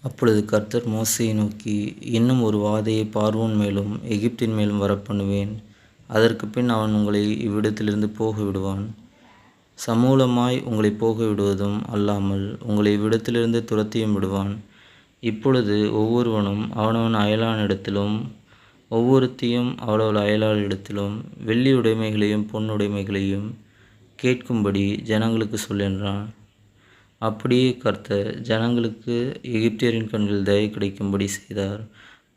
அப்பொழுது கர்த்தர் மோசேயை நோக்கி, இன்னும் ஒரு வாதையை பார்வோன் மேலும் எகிப்தின் மேலும் வரப்பண்ணுவேன். அதற்குப் பின் அவன் உங்களை இவ்விடத்திலிருந்து போக விடுவான். சமூலமாய் உங்களை போக விடுவதும் அல்லாமல் உங்களை இவ்விடத்திலிருந்து துரத்தியும் விடுவான். இப்பொழுது ஒவ்வொருவனும் அவனவன் அயலானிடத்திலும் ஒவ்வொருத்தியும் அவளவள் அயலாளிடத்திலும் வெள்ளி உடைமைகளையும் பொன்னுடைமைகளையும் கேட்கும்படி ஜனங்களுக்கு சொல் என்றான். அப்படியே கர்த்தர் ஜனங்களுக்கு எகிப்தியரின் கண்களில் தயை கிடைக்கும்படி செய்தார்.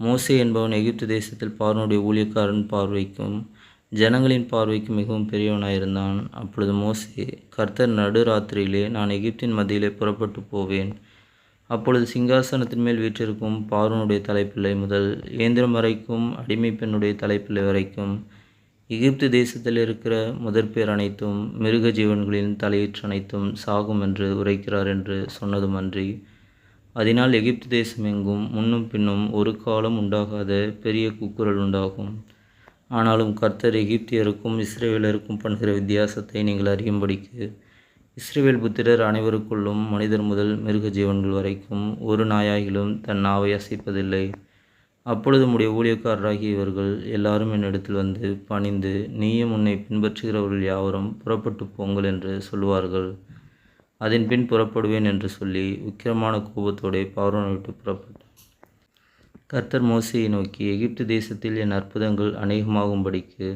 மோசே என்பவன் எகிப்து தேசத்தில் பார்வோனுடைய ஊழியக்காரன் பார்வைக்கும் ஜனங்களின் பார்வைக்கு மிகவும் பெரியவனாயிருந்தான். அப்பொழுது மோசே, கர்த்தர் நடுராத்திரியிலே நான் எகிப்தின் மத்தியிலே புறப்பட்டு போவேன். அப்பொழுது சிங்காசனத்தின் மேல் வீற்றிருக்கும் பார்வோனுடைய தலைப்பிள்ளை முதல் இயந்திரம் வரைக்கும் அடிமை பெண்ணுடைய தலைப்பிள்ளை வரைக்கும் எகிப்து தேசத்தில் இருக்கிற முதற்பேர் அனைத்தும் மிருக ஜீவன்களின் தலையீற்று அனைத்தும் சாகும் என்று உரைக்கிறார் என்று சொன்னதுமன்றி, அதனால் எகிப்து தேசம் எங்கும் முன்னும் பின்னும் ஒரு காலம் உண்டாகாத பெரிய கூக்குரல் உண்டாகும். ஆனாலும் கர்த்தர் எகிப்தியருக்கும் இஸ்ரவேலருக்கும் பண்ணுகிற வித்தியாசத்தை நீங்கள் அறியும்படிக்கு இஸ்ரவேல் புத்திரர் அனைவருக்குள்ளும் மனிதர் முதல் மிருக ஜீவன்கள் வரைக்கும் ஒரு நாயாகிலும் தன் நாவை அசைப்பதில்லை. அப்பொழுது உம்முடைய ஊழியக்காரராகிய இவர்கள் எல்லாரும் என்னிடத்தில் வந்து பணிந்து, நீயும் உன்னை பின்பற்றுகிறவர்கள் யாவரும் புறப்பட்டு போங்கள் என்று சொல்லுவார்கள். அதன் பின் புறப்படுவேன் என்று சொல்லி உக்கிரமான கோபத்தோடே பார்வோனை விட்டு புறப்பட்டார். கர்த்தர் மோசேயை நோக்கி, எகிப்து தேசத்தில் என் அற்புதங்கள் அநேகமாகும்படிக்கு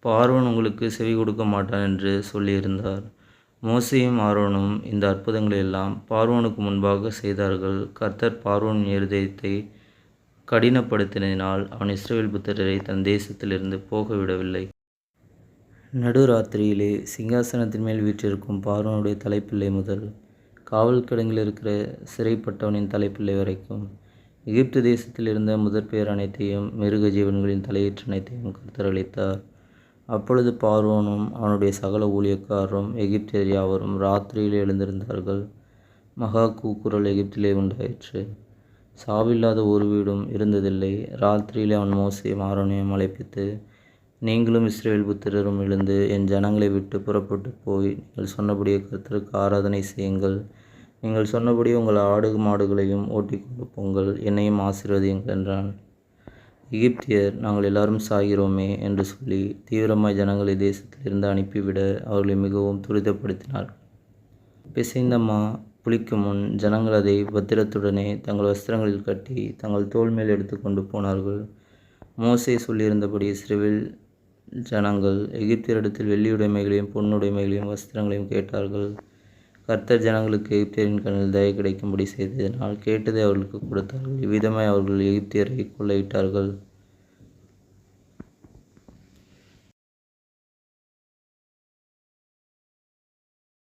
பார்வோன் உங்களுக்கு செவி கொடுக்க மாட்டான் என்று சொல்லியிருந்தார். மோசேயும் ஆரோனும் இந்த அற்புதங்களை எல்லாம் பார்வோனுக்கு முன்பாக செய்தார்கள். கர்த்தர் பார்வோனின் இருதயத்தை கடினப்படுத்தினால் அவன் இஸ்ரவேல் புத்திரரை தன் தேசத்திலிருந்து போக விடவில்லை. நடுராத்திரியிலே சிங்காசனத்தின் மேல் வீற்றிருக்கும் பார்வோனுடைய தலைப்பிள்ளை முதல் காவல் கிடங்கில் இருக்கிற சிறைப்பட்டவனின் தலைப்பிள்ளை வரைக்கும் எகிப்து தேசத்தில் இருந்த முதற்பேர் அனைத்தையும் மிருக ஜீவன்களின் தலையீற்று அனைத்தையும் கர்த்தர் அளித்தார். அப்பொழுது பார்வோனும் அவனுடைய சகல ஊழியக்காரரும் எகிப்தியர் யாவரும் ராத்திரியில் எழுந்திருந்தார்கள். மகா கூக்குரல் எகிப்திலே உண்டாயிற்று. சாவில்லாத ஒரு வீடும் இருந்ததில்லை. ராத்திரியிலே அவன் மோசேயும் ஆரோனையும் அழைப்பித்து, நீங்களும் இஸ்ரவேல் புத்திரரும் எழுந்து என் ஜனங்களை விட்டு புறப்பட்டு போய் நீங்கள் சொன்னபடியே கர்த்தருக்கு ஆராதனை செய்யுங்கள். நீங்கள் சொன்னபடி உங்கள் ஆடு மாடுகளையும் ஓட்டிக்கொண்டு போங்கள், என்னையும் ஆசீர்வதியுங்கள் என்றான். எகிப்தியர், நாங்கள் எல்லாரும் சாகிறோமே என்று சொல்லி தீவிரமாய் ஜனங்களை தேசத்திலிருந்து அனுப்பிவிட அவர்களை மிகவும் துரிதப்படுத்தினார்கள். பிசைந்த மா புளிக்கும் முன் ஜனங்கள் அதை பத்திரத்துடனே தங்கள் வஸ்திரங்களில் கட்டி தங்கள் தோள் மேல் எடுத்து கொண்டு போனார்கள். மோசே சொல்லியிருந்தபடி இஸ்ரவேல் ஜனங்கள் எகிப்தியரிடத்தில் வெள்ளியுடைமைகளையும் பொன்னுடைமைகளையும் வஸ்திரங்களையும் கேட்டார்கள். கர்த்தர் ஜனங்களுக்கு எகிப்தியரின் கண்ணில் தயை கிடைக்கும்படி செய்ததினால் கேட்டதை அவர்களுக்கு கொடுத்தார்கள். இவ்விதமாய் அவர்கள் எகிப்தியரை கொள்ளையிட்டார்கள்.